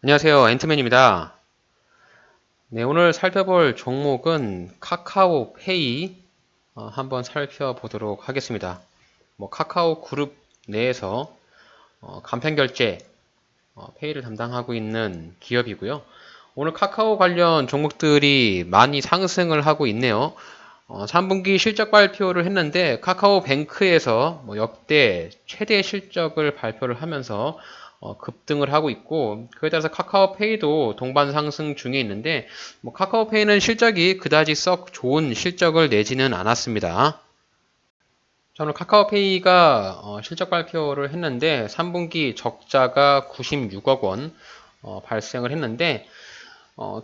안녕하세요. 앤트맨입니다. 네, 오늘 살펴볼 종목은 카카오페이 한번 살펴보도록 하겠습니다. 카카오 그룹 내에서 간편결제 페이를 담당하고 있는 기업이고요. 오늘 카카오 관련 종목들이 많이 상승을 하고 있네요. 3분기 실적 발표를 했는데 카카오뱅크에서 역대 최대 실적을 발표를 하면서 급등을 하고 있고, 그에 따라서 카카오페이도 동반 상승 중에 있는데 카카오페이는 실적이 그다지 썩 좋은 실적을 내지는 않았습니다. 저는 카카오페이가 실적 발표를 했는데 3분기 적자가 96억 원 발생을 했는데,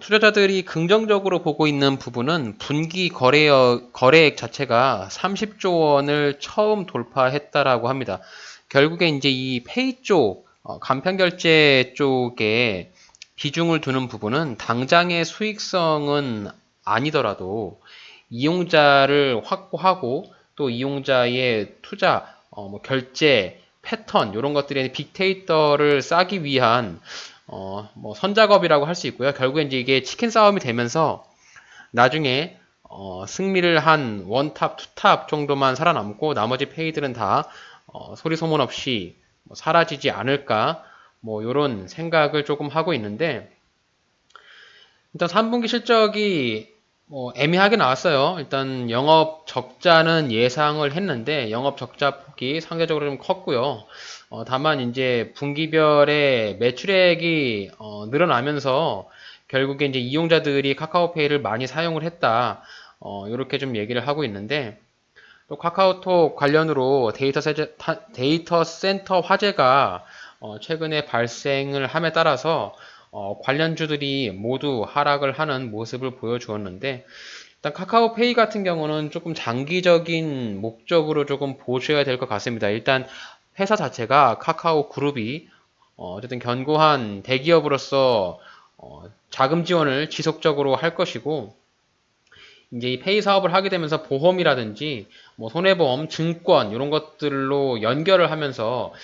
투자자들이 긍정적으로 보고 있는 부분은 분기 거래액 자체가 30조 원을 처음 돌파했다라고 합니다. 결국에 이제 이 페이 쪽, 간편결제 쪽에 비중을 두는 부분은 당장의 수익성은 아니더라도 이용자를 확보하고 또 이용자의 투자, 결제, 패턴 이런 것들에 빅데이터를 싸기 위한 선작업이라고 할 수 있고요. 결국엔 이제 이게 치킨 싸움이 되면서 나중에 승리를 한 원탑, 투탑 정도만 살아남고 나머지 페이들은 다 소리 소문 없이 사라지지 않을까 이런 생각을 조금 하고 있는데, 일단 3분기 실적이 애매하게 나왔어요. 일단 영업 적자는 예상을 했는데 영업 적자 폭이 상대적으로 좀 컸고요. 다만 이제 분기별의 매출액이 늘어나면서 결국에 이제 이용자들이 카카오페이를 많이 사용을 했다. 이렇게 좀 얘기를 하고 있는데, 또 카카오톡 관련으로 데이터 센터 화재가 최근에 발생을 함에 따라서 관련주들이 모두 하락을 하는 모습을 보여주었는데, 일단 카카오페이 같은 경우는 조금 장기적인 목적으로 조금 보셔야 될 것 같습니다. 일단 회사 자체가 카카오 그룹이 어쨌든 견고한 대기업으로서 자금 지원을 지속적으로 할 것이고, 이제 이 페이 사업을 하게 되면서 보험이라든지 손해보험, 증권 이런 것들로 연결을 하면서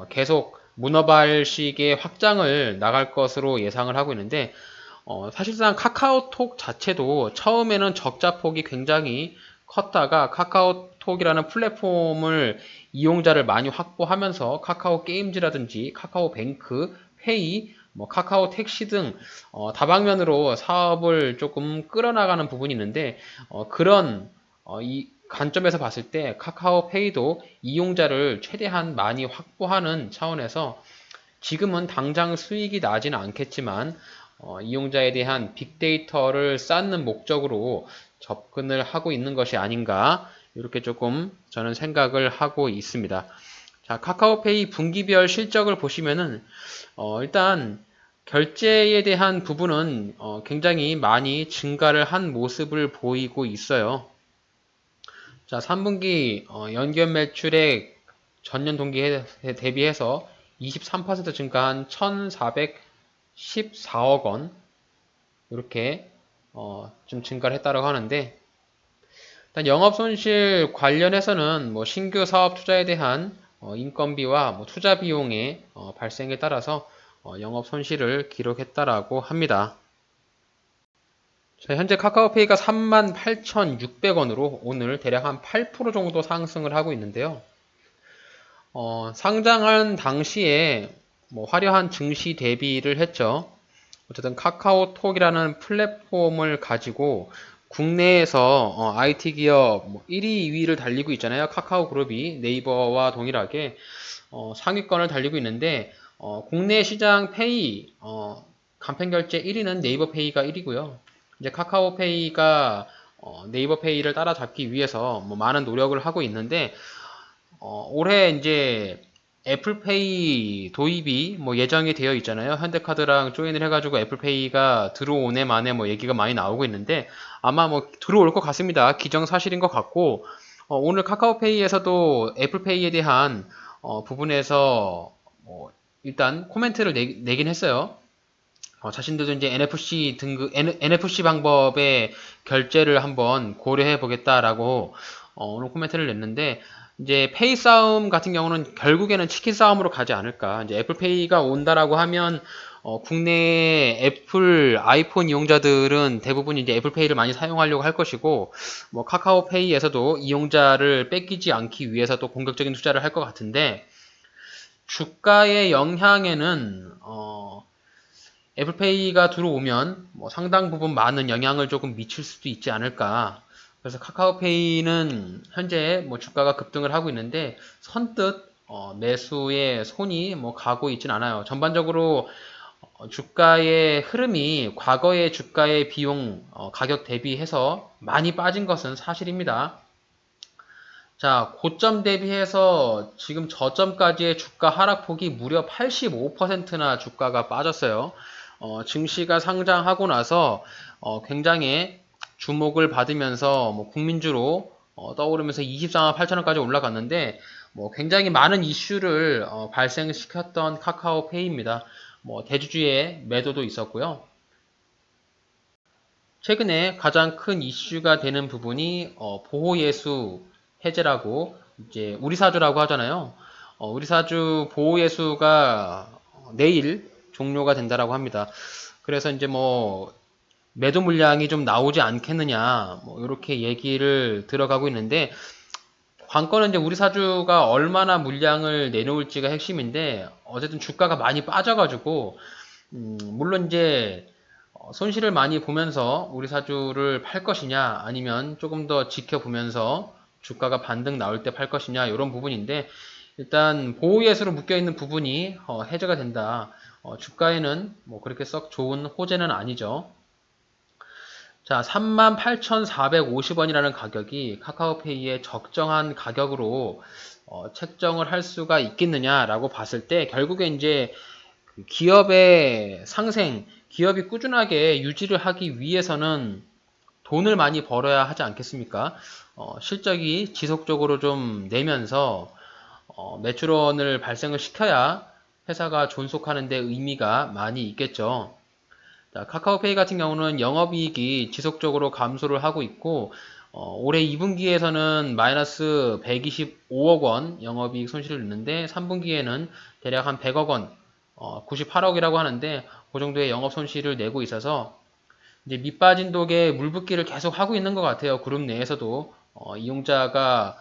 계속 문어발식의 확장을 나갈 것으로 예상을 하고 있는데, 사실상 카카오톡 자체도 처음에는 적자폭이 굉장히 컸다가 카카오톡이라는 플랫폼을 이용자를 많이 확보하면서 카카오 게임즈라든지 카카오뱅크, 페이, 카카오 택시 등 다방면으로 사업을 조금 끌어나가는 부분이 있는데, 그런 이 관점에서 봤을 때 카카오페이도 이용자를 최대한 많이 확보하는 차원에서 지금은 당장 수익이 나지는 않겠지만 이용자에 대한 빅데이터를 쌓는 목적으로 접근을 하고 있는 것이 아닌가, 이렇게 조금 저는 생각을 하고 있습니다. 자, 카카오페이 분기별 실적을 보시면은 일단 결제에 대한 부분은 굉장히 많이 증가를 한 모습을 보이고 있어요. 자, 3분기 연결 매출액 전년 동기에 대비해서 23% 증가한 1,414억 원, 이렇게 좀 증가를 했다고 하는데, 일단 영업 손실 관련해서는 신규 사업 투자에 대한 인건비와 투자 비용의 발생에 따라서 영업 손실을 기록했다라고 합니다. 자, 현재 카카오페이가 38,600원으로 오늘 대략 한 8% 정도 상승을 하고 있는데요. 상장한 당시에 화려한 증시 대비를 했죠. 어쨌든 카카오톡이라는 플랫폼을 가지고 국내에서 IT 기업 1위, 2위를 달리고 있잖아요. 카카오 그룹이 네이버와 동일하게 상위권을 달리고 있는데, 국내 시장 페이 간편결제 1위는 네이버 페이가 1위고요. 이제 카카오페이가 네이버 페이를 따라잡기 위해서 많은 노력을 하고 있는데, 올해 이제 애플페이 도입이 예정이 되어 있잖아요. 현대카드랑 조인을 해가지고 애플페이가 들어오네 마네 얘기가 많이 나오고 있는데, 아마 들어올 것 같습니다. 기정사실인 것 같고, 오늘 카카오페이에서도 애플페이에 대한 부분에서 일단 코멘트를 내긴 했어요. 자신들도 이제 NFC 등급, NFC 방법의 결제를 한번 고려해 보겠다라고 오늘 코멘트를 냈는데, 이제 페이 싸움 같은 경우는 결국에는 치킨 싸움으로 가지 않을까. 이제 애플페이가 온다라고 하면 국내 애플 아이폰 이용자들은 대부분 이제 애플페이를 많이 사용하려고 할 것이고, 뭐 카카오페이에서도 이용자를 뺏기지 않기 위해서 또 공격적인 투자를 할 것 같은데, 주가의 영향에는 애플페이가 들어오면 뭐 상당 부분 많은 영향을 조금 미칠 수도 있지 않을까. 그래서 카카오페이는 현재 뭐 주가가 급등을 하고 있는데 선뜻 매수의 손이 뭐 가고 있진 않아요. 전반적으로 주가의 흐름이 과거의 주가의 비용 가격 대비해서 많이 빠진 것은 사실입니다. 자, 고점 대비해서 지금 저점까지의 주가 하락폭이 무려 85%나 주가가 빠졌어요. 증시가 상장하고 나서 굉장히 주목을 받으면서 뭐 국민주로 떠오르면서 24만 8천원까지 올라갔는데 뭐 굉장히 많은 이슈를 발생시켰던 카카오페이입니다. 뭐 대주주의 매도도 있었고요. 최근에 가장 큰 이슈가 되는 부분이 보호예수 해제라고 이제 우리사주라고 하잖아요. 우리사주 보호예수가 내일 종료가 된다라고 합니다. 그래서 이제 뭐 매도 물량이 좀 나오지 않겠느냐 뭐 이렇게 얘기를 들어가고 있는데 관건은 이제 우리사주가 얼마나 물량을 내놓을지가 핵심인데 어쨌든 주가가 많이 빠져가지고 물론 이제 손실을 많이 보면서 우리 사주를 팔 것이냐 아니면 조금 더 지켜보면서 주가가 반등 나올 때 팔 것이냐 이런 부분인데 일단 보호예수로 묶여있는 부분이 해제가 된다. 주가에는 뭐 그렇게 썩 좋은 호재는 아니죠. 자, 38,450원이라는 가격이 카카오페이의 적정한 가격으로 책정을 할 수가 있겠느냐라고 봤을 때 결국에 이제 그 기업의 상생, 기업이 꾸준하게 유지를 하기 위해서는 돈을 많이 벌어야 하지 않겠습니까? 실적이 지속적으로 좀 내면서 매출원을 발생을 시켜야 회사가 존속하는 데 의미가 많이 있겠죠. 자, 카카오페이 같은 경우는 영업이익이 지속적으로 감소를 하고 있고 올해 2분기에서는 마이너스 125억 원 영업이익 손실을 냈는데 3분기에는 대략 한 100억 원 98억이라고 하는데 그 정도의 영업 손실을 내고 있어서 이제 밑빠진 독에 물붓기를 계속 하고 있는 것 같아요. 그룹 내에서도 이용자가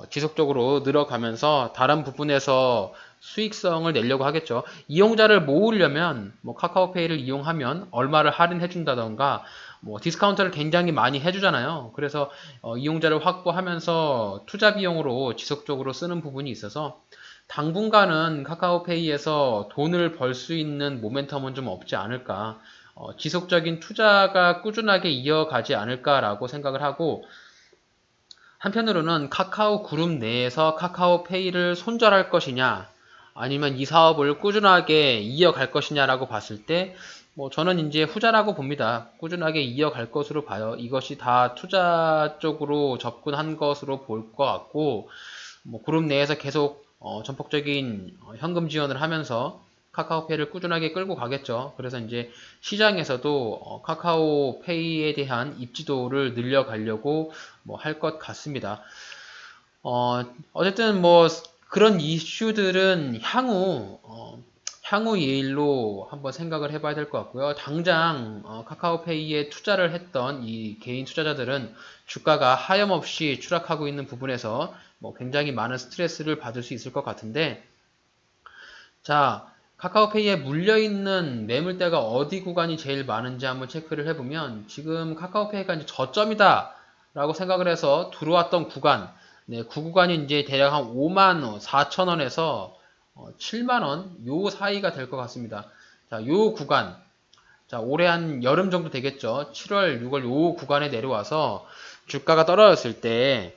지속적으로 늘어가면서 다른 부분에서 수익성을 내려고 하겠죠. 이용자를 모으려면 뭐 카카오페이를 이용하면 얼마를 할인해 준다던가 뭐 디스카운트를 굉장히 많이 해주잖아요. 그래서 이용자를 확보하면서 투자 비용으로 지속적으로 쓰는 부분이 있어서 당분간은 카카오페이에서 돈을 벌 수 있는 모멘텀은 좀 없지 않을까. 지속적인 투자가 꾸준하게 이어가지 않을까라고 생각을 하고 한편으로는 카카오 그룹 내에서 카카오페이를 손절할 것이냐 아니면 이 사업을 꾸준하게 이어갈 것이냐라고 봤을 때 뭐 저는 이제 후자라고 봅니다. 꾸준하게 이어갈 것으로 봐요. 이것이 다 투자 쪽으로 접근한 것으로 볼 것 같고 뭐 그룹 내에서 계속 전폭적인 현금 지원을 하면서 카카오페이를 꾸준하게 끌고 가겠죠. 그래서 이제 시장에서도 카카오페이에 대한 입지도를 늘려가려고 뭐 할 것 같습니다. 어쨌든 뭐 그런 이슈들은 향후 일로 한번 생각을 해봐야 될 것 같고요. 당장 카카오페이에 투자를 했던 이 개인 투자자들은 주가가 하염없이 추락하고 있는 부분에서 뭐 굉장히 많은 스트레스를 받을 수 있을 것 같은데 자, 카카오페이에 물려있는 매물대가 어디 구간이 제일 많은지 한번 체크를 해보면 지금 카카오페이가 이제 저점이다 라고 생각을 해서 들어왔던 구간 네, 그 구간이 이제 대략 한 5만 4천 원에서 7만 원 요 사이가 될 것 같습니다. 자, 요 구간 자, 올해 한 여름 정도 되겠죠. 7월, 6월 요 구간에 내려와서 주가가 떨어졌을 때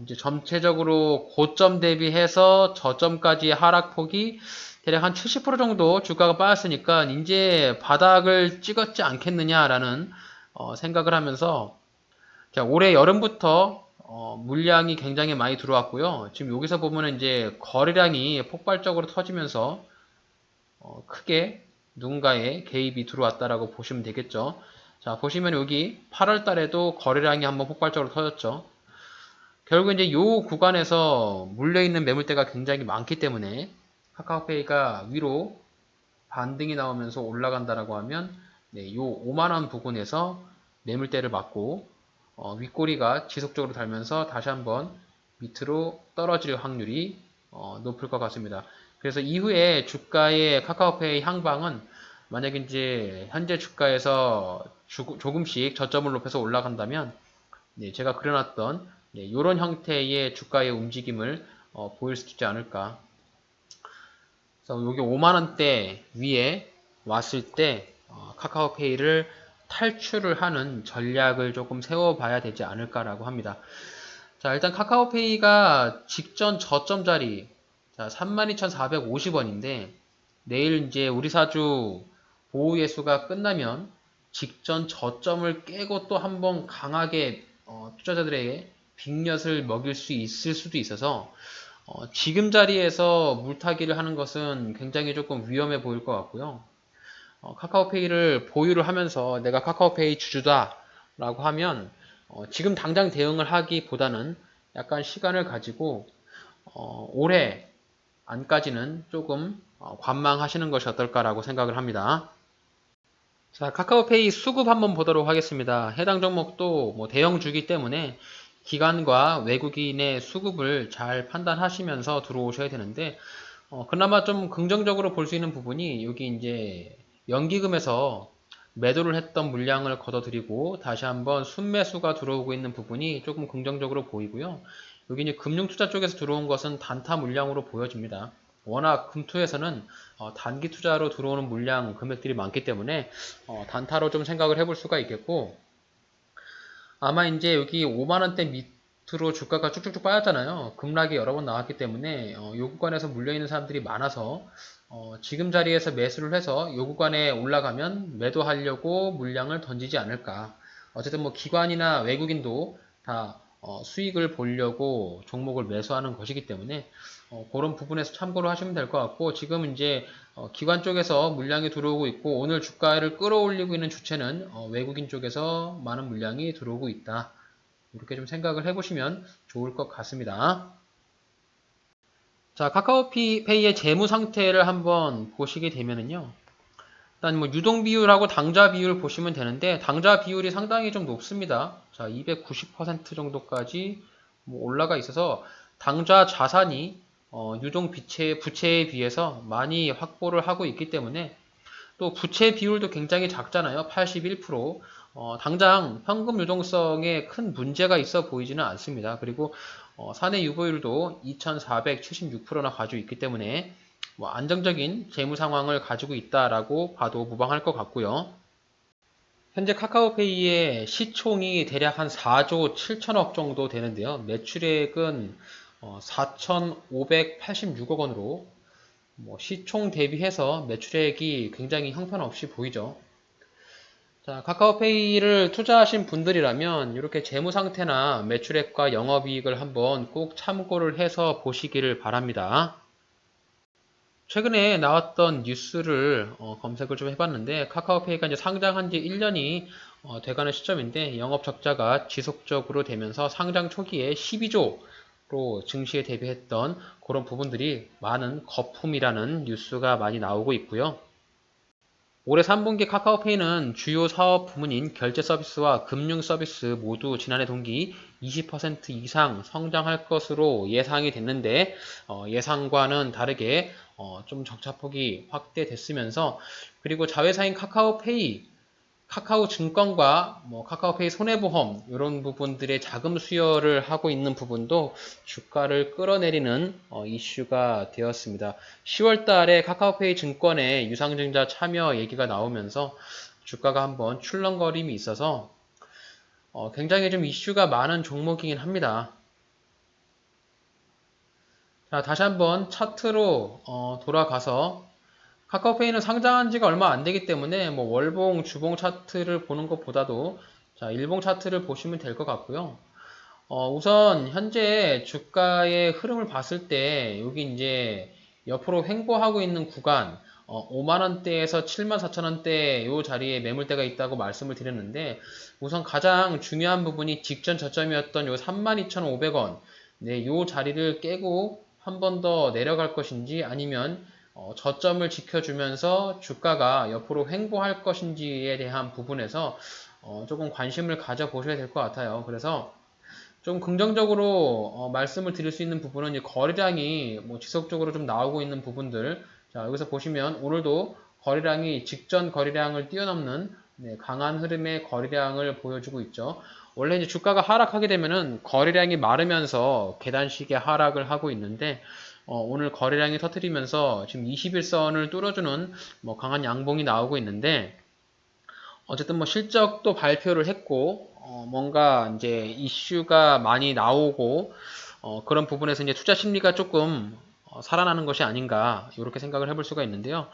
이제 전체적으로 고점 대비해서 저점까지의 하락폭이 대략 한 70% 정도 주가가 빠졌으니까 이제 바닥을 찍었지 않겠느냐라는 생각을 하면서 자, 올해 여름부터 물량이 굉장히 많이 들어왔고요. 지금 여기서 보면 이제 거래량이 폭발적으로 터지면서 크게 누군가의 개입이 들어왔다라고 보시면 되겠죠. 자, 보시면 여기 8월 달에도 거래량이 한번 폭발적으로 터졌죠. 결국 이제 요 구간에서 물려있는 매물대가 굉장히 많기 때문에 카카오페이가 위로 반등이 나오면서 올라간다라고 하면 네, 요 5만원 부근에서 매물대를 맞고 윗꼬리가 지속적으로 달면서 다시 한번 밑으로 떨어질 확률이 높을 것 같습니다. 그래서 이후에 주가의 카카오페이 향방은 만약에 이제 현재 주가에서 조금씩 저점을 높여서 올라간다면 네, 제가 그려놨던 네, 이런 형태의 주가의 움직임을 보일 수 있지 않을까. 그래서 여기 5만원대 위에 왔을 때 카카오페이를 탈출을 하는 전략을 조금 세워봐야 되지 않을까라고 합니다. 자, 일단 카카오페이가 직전 저점 자리, 자, 32,450원인데, 내일 이제 우리 사주 보호 예수가 끝나면 직전 저점을 깨고 또 한번 강하게 투자자들에게 빅엿을 먹일 수 있을 수도 있어서 지금 자리에서 물타기를 하는 것은 굉장히 조금 위험해 보일 것 같고요. 카카오페이를 보유를 하면서 내가 카카오페이 주주다 라고 하면 지금 당장 대응을 하기보다는 약간 시간을 가지고 올해 안까지는 조금 관망하시는 것이 어떨까라고 생각을 합니다. 자, 카카오페이 수급 한번 보도록 하겠습니다. 해당 종목도 뭐 대형주기 때문에 기관과 외국인의 수급을 잘 판단하시면서 들어오셔야 되는데 그나마 좀 긍정적으로 볼 수 있는 부분이 여기 이제 연기금에서 매도를 했던 물량을 걷어들이고 다시 한번 순매수가 들어오고 있는 부분이 조금 긍정적으로 보이고요. 여기 이제 금융투자 쪽에서 들어온 것은 단타 물량으로 보여집니다. 워낙 금투에서는 단기 투자로 들어오는 물량 금액들이 많기 때문에 단타로 좀 생각을 해볼 수가 있겠고 아마 이제 여기 5만원대 밑으로 주가가 쭉쭉쭉 빠졌잖아요. 급락이 여러 번 나왔기 때문에 요 구간에서 물려있는 사람들이 많아서 지금 자리에서 매수를 해서 요 구간에 올라가면 매도하려고 물량을 던지지 않을까. 어쨌든 뭐 기관이나 외국인도 다 수익을 보려고 종목을 매수하는 것이기 때문에 그런 부분에서 참고를 하시면 될 것 같고 지금 이제 기관 쪽에서 물량이 들어오고 있고 오늘 주가를 끌어올리고 있는 주체는 외국인 쪽에서 많은 물량이 들어오고 있다. 이렇게 좀 생각을 해보시면 좋을 것 같습니다. 자, 카카오페이의 재무 상태를 한번 보시게 되면은요. 일단 뭐 유동 비율하고 당좌 비율 보시면 되는데 당좌 비율이 상당히 좀 높습니다. 자, 290% 정도까지 뭐 올라가 있어서 당좌 자산이 유동 부채에 비해서 많이 확보를 하고 있기 때문에 또 부채 비율도 굉장히 작잖아요. 81%. 당장 현금 유동성에 큰 문제가 있어 보이지는 않습니다. 그리고 사내 유보율도 2,476%나 가지고 있기 때문에 뭐 안정적인 재무 상황을 가지고 있다라고 봐도 무방할 것 같고요. 현재 카카오페이의 시총이 대략 한 4조 7천억 정도 되는데요. 매출액은 4,586억 원으로 뭐 시총 대비해서 매출액이 굉장히 형편없이 보이죠. 자, 카카오페이를 투자하신 분들이라면 이렇게 재무 상태나 매출액과 영업이익을 한번 꼭 참고를 해서 보시기를 바랍니다. 최근에 나왔던 뉴스를 검색을 좀 해봤는데 카카오페이가 이제 상장한 지 1년이 돼가는 시점인데 영업 적자가 지속적으로 되면서 상장 초기에 12조로 증시에 대비했던 그런 부분들이 많은 거품이라는 뉴스가 많이 나오고 있고요. 올해 3분기 카카오페이는 주요 사업 부문인 결제 서비스와 금융 서비스 모두 지난해 동기 20% 이상 성장할 것으로 예상이 됐는데 예상과는 다르게 좀 적자폭이 확대됐으면서 그리고 자회사인 카카오페이, 카카오증권과 뭐 카카오페이 손해보험 이런 부분들의 자금 수여를 하고 있는 부분도 주가를 끌어내리는 이슈가 되었습니다. 10월 달에 카카오페이 증권의 유상증자 참여 얘기가 나오면서 주가가 한번 출렁거림이 있어서 굉장히 좀 이슈가 많은 종목이긴 합니다. 자, 다시 한번 차트로 돌아가서 카카오페이는 상장한 지가 얼마 안 되기 때문에 뭐 월봉, 주봉 차트를 보는 것보다도 자, 일봉 차트를 보시면 될 것 같고요. 우선 현재 주가의 흐름을 봤을 때 여기 이제 옆으로 횡보하고 있는 구간 5만원대에서 74,000원대 이 자리에 매물대가 있다고 말씀을 드렸는데 우선 가장 중요한 부분이 직전 저점이었던 요 32,500원 네, 요 자리를 깨고 한 번 더 내려갈 것인지 아니면 저점을 지켜주면서 주가가 옆으로 횡보할 것인지에 대한 부분에서 조금 관심을 가져보셔야 될 것 같아요. 그래서 좀 긍정적으로 말씀을 드릴 수 있는 부분은 이 거래량이 뭐 지속적으로 좀 나오고 있는 부분들. 자, 여기서 보시면 오늘도 거래량이 직전 거래량을 뛰어넘는 강한 흐름의 거래량을 보여주고 있죠. 원래 이제 주가가 하락하게 되면은 거래량이 마르면서 계단식의 하락을 하고 있는데 오늘 거래량이 터트리면서 지금 21선을 뚫어주는 뭐 강한 양봉이 나오고 있는데 어쨌든 뭐 실적도 발표를 했고 뭔가 이제 이슈가 많이 나오고 그런 부분에서 이제 투자 심리가 조금 살아나는 것이 아닌가 이렇게 생각을 해볼 수가 있는데요.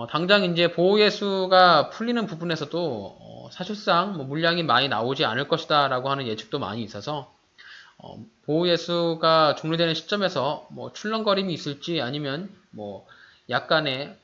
당장 이제 보호예수가 풀리는 부분에서도 사실상 뭐 물량이 많이 나오지 않을 것이다 라고 하는 예측도 많이 있어서 보호예수가 종료되는 시점에서 뭐 출렁거림이 있을지 아니면 뭐 약간의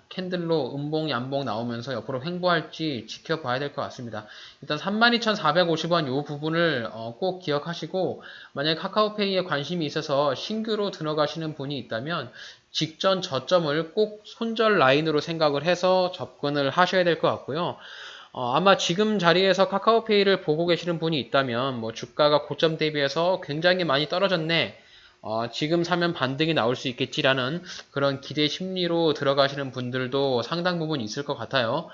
캔들로 음봉, 양봉 나오면서 옆으로 횡보할지 지켜봐야 될 것 같습니다. 일단 32,450원 이 부분을 꼭 기억하시고 만약에 카카오페이에 관심이 있어서 신규로 들어가시는 분이 있다면 직전 저점을 꼭 손절 라인으로 생각을 해서 접근을 하셔야 될 것 같고요. 아마 지금 자리에서 카카오페이를 보고 계시는 분이 있다면 뭐 주가가 고점 대비해서 굉장히 많이 떨어졌네. 지금 사면 반등이 나올 수 있겠지라는 그런 기대 심리로 들어가시는 분들도 상당 부분 있을 것 같아요.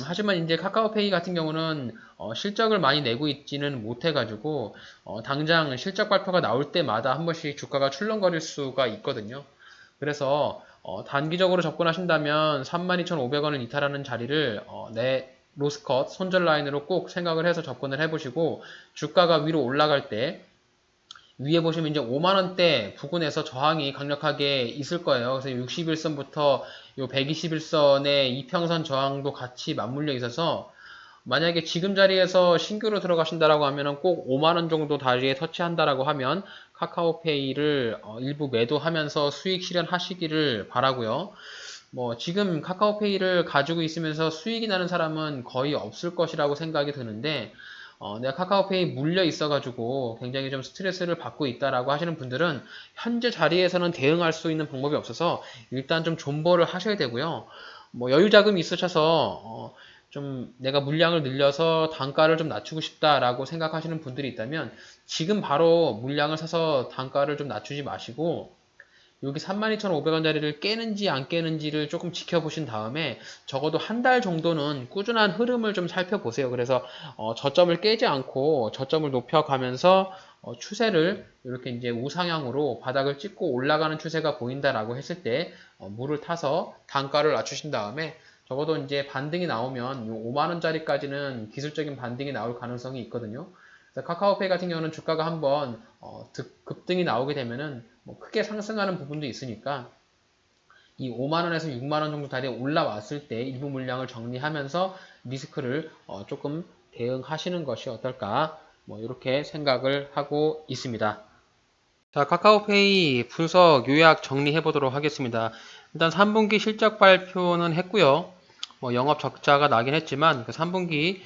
하지만 이제 카카오페이 같은 경우는 실적을 많이 내고 있지는 못해가지고 당장 실적 발표가 나올 때마다 한 번씩 주가가 출렁거릴 수가 있거든요. 그래서 단기적으로 접근하신다면 32,500원을 이탈하는 자리를 내 로스컷 손절 라인으로 꼭 생각을 해서 접근을 해보시고 주가가 위로 올라갈 때 위에 보시면 이제 5만원대 부근에서 저항이 강력하게 있을 거예요. 그래서 61선부터 요 121선의 이평선 저항도 같이 맞물려 있어서 만약에 지금 자리에서 신규로 들어가신다라고 하면은 꼭 5만원 정도 다리에 터치한다라고 하면 카카오페이를 일부 매도하면서 수익 실현하시기를 바라고요. 뭐 지금 카카오페이를 가지고 있으면서 수익이 나는 사람은 거의 없을 것이라고 생각이 드는데 내가 카카오페이 물려 있어가지고 굉장히 좀 스트레스를 받고 있다라고 하시는 분들은 현재 자리에서는 대응할 수 있는 방법이 없어서 일단 좀 존버를 하셔야 되고요. 뭐 여유 자금이 있으셔서 좀 내가 물량을 늘려서 단가를 좀 낮추고 싶다라고 생각하시는 분들이 있다면 지금 바로 물량을 사서 단가를 좀 낮추지 마시고 여기 32,500원짜리를 깨는지 안 깨는지를 조금 지켜보신 다음에 적어도 한 달 정도는 꾸준한 흐름을 좀 살펴보세요. 그래서 저점을 깨지 않고 저점을 높여가면서 추세를 이렇게 이제 우상향으로 바닥을 찍고 올라가는 추세가 보인다라고 했을 때 물을 타서 단가를 낮추신 다음에 적어도 이제 반등이 나오면 5만원짜리까지는 기술적인 반등이 나올 가능성이 있거든요. 카카오페이 같은 경우는 주가가 한번 급등이 나오게 되면은 뭐 크게 상승하는 부분도 있으니까 이 5만원에서 6만원 정도 다리에 올라왔을 때 일부 물량을 정리하면서 리스크를 조금 대응하시는 것이 어떨까 뭐 이렇게 생각을 하고 있습니다. 자, 카카오페이 분석 요약 정리해 보도록 하겠습니다. 일단 3분기 실적 발표는 했고요. 뭐 영업 적자가 나긴 했지만 그 3분기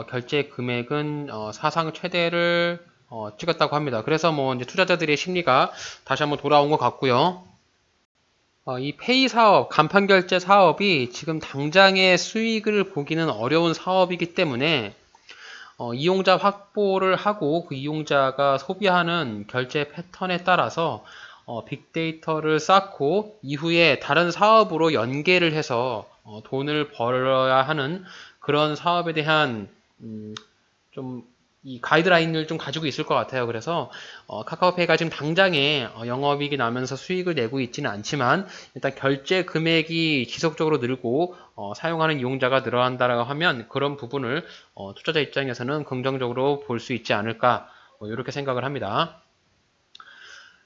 결제 금액은 사상 최대를 찍었다고 합니다. 그래서 뭐 이제 투자자들의 심리가 다시 한번 돌아온 것 같고요. 이 페이 사업, 간판 결제 사업이 지금 당장의 수익을 보기는 어려운 사업이기 때문에 이용자 확보를 하고 그 이용자가 소비하는 결제 패턴에 따라서 빅데이터를 쌓고 이후에 다른 사업으로 연계를 해서 돈을 벌어야 하는 그런 사업에 대한 좀 이 가이드라인을 좀 가지고 있을 것 같아요. 그래서 카카오페이가 지금 당장에 영업이익이 나면서 수익을 내고 있지는 않지만 일단 결제 금액이 지속적으로 늘고 사용하는 이용자가 늘어난다고 하면 그런 부분을 투자자 입장에서는 긍정적으로 볼 수 있지 않을까 뭐 이렇게 생각을 합니다.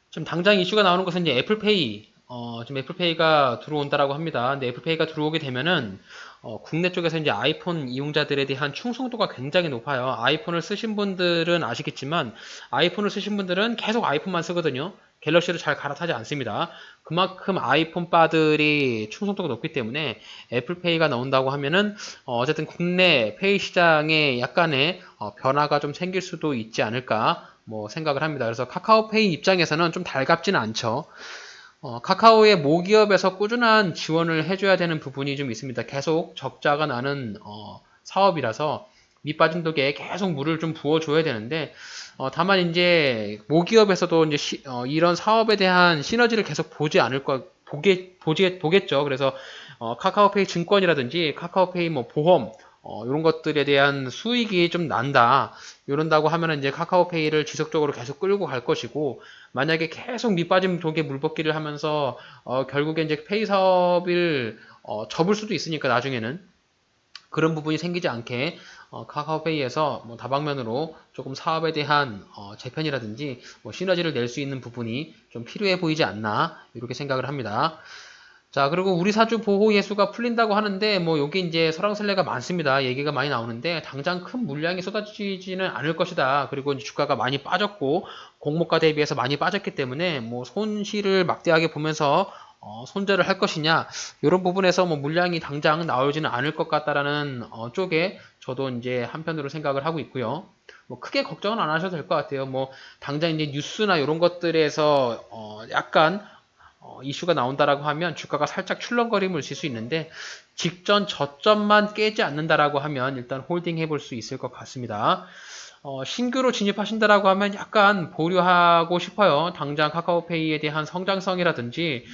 지금 당장 이슈가 나오는 것은 이제 애플페이 지금 애플페이가 들어온다라고 합니다. 근데 애플페이가 들어오게 되면은 국내 쪽에서 이제 아이폰 이용자들에 대한 충성도가 굉장히 높아요. 아이폰을 쓰신 분들은 아시겠지만 아이폰을 쓰신 분들은 계속 아이폰만 쓰거든요. 갤럭시를 잘 갈아타지 않습니다. 그만큼 아이폰 바들이 충성도가 높기 때문에 애플페이가 나온다고 하면은 어쨌든 국내 페이 시장에 약간의 변화가 좀 생길 수도 있지 않을까 뭐 생각을 합니다. 그래서 카카오페이 입장에서는 좀 달갑지는 않죠. 카카오의 모기업에서 꾸준한 지원을 해줘야 되는 부분이 좀 있습니다. 계속 적자가 나는 사업이라서 밑빠진 독에 계속 물을 좀 부어줘야 되는데 다만 이제 모기업에서도 이제 이런 사업에 대한 시너지를 계속 보지 않을 보겠죠. 그래서 카카오페이 증권이라든지 카카오페이 뭐 보험 이런 것들에 대한 수익이 좀 난다. 이런다고 하면은 이제 카카오페이를 지속적으로 계속 끌고 갈 것이고, 만약에 계속 밑빠진 독에 물벗기를 하면서 결국에 이제 페이 사업을 접을 수도 있으니까 나중에는 그런 부분이 생기지 않게 카카오페이에서 뭐 다방면으로 조금 사업에 대한 재편이라든지 뭐 시너지를 낼 수 있는 부분이 좀 필요해 보이지 않나 이렇게 생각을 합니다. 자, 그리고 우리 사주 보호 예수가 풀린다고 하는데, 뭐, 여기 이제 설왕설래가 많습니다. 얘기가 많이 나오는데, 당장 큰 물량이 쏟아지지는 않을 것이다. 그리고 이제 주가가 많이 빠졌고, 공모가 대비해서 많이 빠졌기 때문에, 뭐, 손실을 막대하게 보면서, 손절을 할 것이냐, 이런 부분에서 뭐, 물량이 당장 나오지는 않을 것 같다라는, 쪽에, 저도 이제 한편으로 생각을 하고 있고요. 뭐, 크게 걱정은 안 하셔도 될 것 같아요. 뭐, 당장 이제 뉴스나 이런 것들에서, 약간, 이슈가 나온다라고 하면 주가가 살짝 출렁거림을 줄 수 있는데 직전 저점만 깨지 않는다라고 하면 일단 홀딩 해볼 수 있을 것 같습니다. 신규로 진입하신다라고 하면 약간 보류하고 싶어요. 당장 카카오페이에 대한 성장성이라든지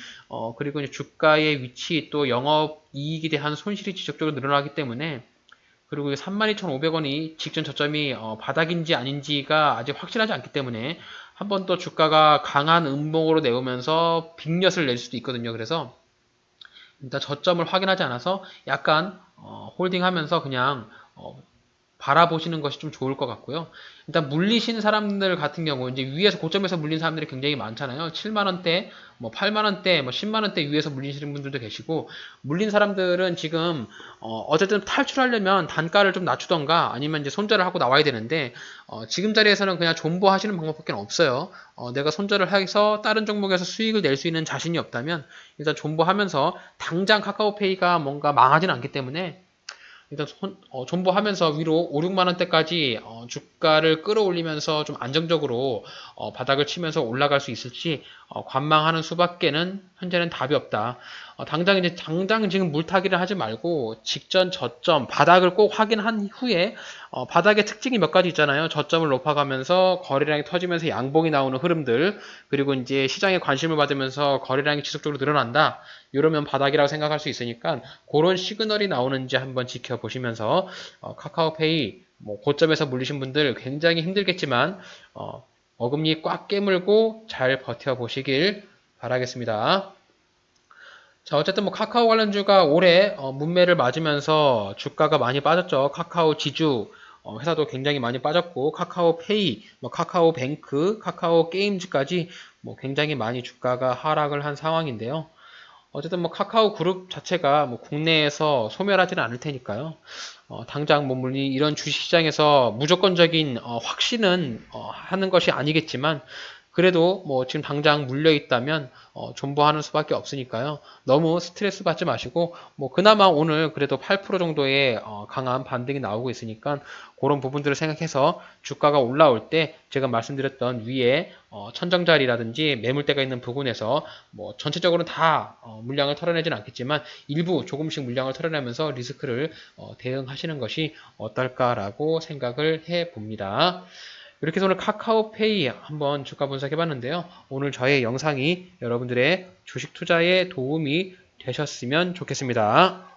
그리고 이제 주가의 위치 또 영업이익에 대한 손실이 지속적으로 늘어나기 때문에 그리고 32,500원이 직전 저점이 바닥인지 아닌지가 아직 확실하지 않기 때문에 한 번 더 주가가 강한 음봉으로 내오면서 빅엿을 낼 수도 있거든요. 그래서 일단 저점을 확인하지 않아서 약간 홀딩하면서 그냥 바라보시는 것이 좀 좋을 것 같고요. 일단 물리신 사람들 같은 경우 이제 위에서 고점에서 물린 사람들이 굉장히 많잖아요. 7만 원대, 뭐 8만 원대, 뭐 10만 원대 위에서 물리시는 분들도 계시고 물린 사람들은 지금 어쨌든 탈출하려면 단가를 좀 낮추던가 아니면 이제 손절을 하고 나와야 되는데 지금 자리에서는 그냥 존버하시는 방법밖에 없어요. 내가 손절을 해서 다른 종목에서 수익을 낼 수 있는 자신이 없다면 일단 존버하면서 당장 카카오페이가 뭔가 망하지는 않기 때문에 일단 존버하면서 위로 5, 6만 원대까지 주가를 끌어올리면서 좀 안정적으로 바닥을 치면서 올라갈 수 있을지 관망하는 수밖에는 현재는 답이 없다. 당장 지금 물타기를 하지 말고 직전 저점 바닥을 꼭 확인한 후에 바닥의 특징이 몇 가지 있잖아요. 저점을 높아가면서 거래량이 터지면서 양봉이 나오는 흐름들 그리고 이제 시장에 관심을 받으면서 거래량이 지속적으로 늘어난다. 이러면 바닥이라고 생각할 수 있으니까 그런 시그널이 나오는지 한번 지켜보시면서 카카오페이 뭐 고점에서 물리신 분들 굉장히 힘들겠지만 어금니 꽉 깨물고 잘 버텨보시길 바라겠습니다. 자, 어쨌든 뭐 카카오 관련주가 올해 문매를 맞으면서 주가가 많이 빠졌죠. 카카오 지주 회사도 굉장히 많이 빠졌고 카카오페이, 뭐 카카오뱅크, 카카오 게임즈까지 뭐 굉장히 많이 주가가 하락을 한 상황인데요. 어쨌든 뭐 카카오 그룹 자체가 뭐 국내에서 소멸하지는 않을 테니까요. 당장 뭐 물론 이런 주식시장에서 무조건적인 확신은 하는 것이 아니겠지만 그래도 뭐 지금 당장 물려 있다면 존버하는 수밖에 없으니까요. 너무 스트레스 받지 마시고 뭐 그나마 오늘 그래도 8% 정도의 강한 반등이 나오고 있으니까 그런 부분들을 생각해서 주가가 올라올 때 제가 말씀드렸던 위에 천정자리라든지 매물대가 있는 부분에서 뭐 전체적으로 다 물량을 털어내지는 않겠지만 일부 조금씩 물량을 털어내면서 리스크를 대응하시는 것이 어떨까라고 생각을 해 봅니다. 이렇게 해서 오늘 카카오페이 한번 주가 분석해 봤는데요. 오늘 저의 영상이 여러분들의 주식 투자에 도움이 되셨으면 좋겠습니다.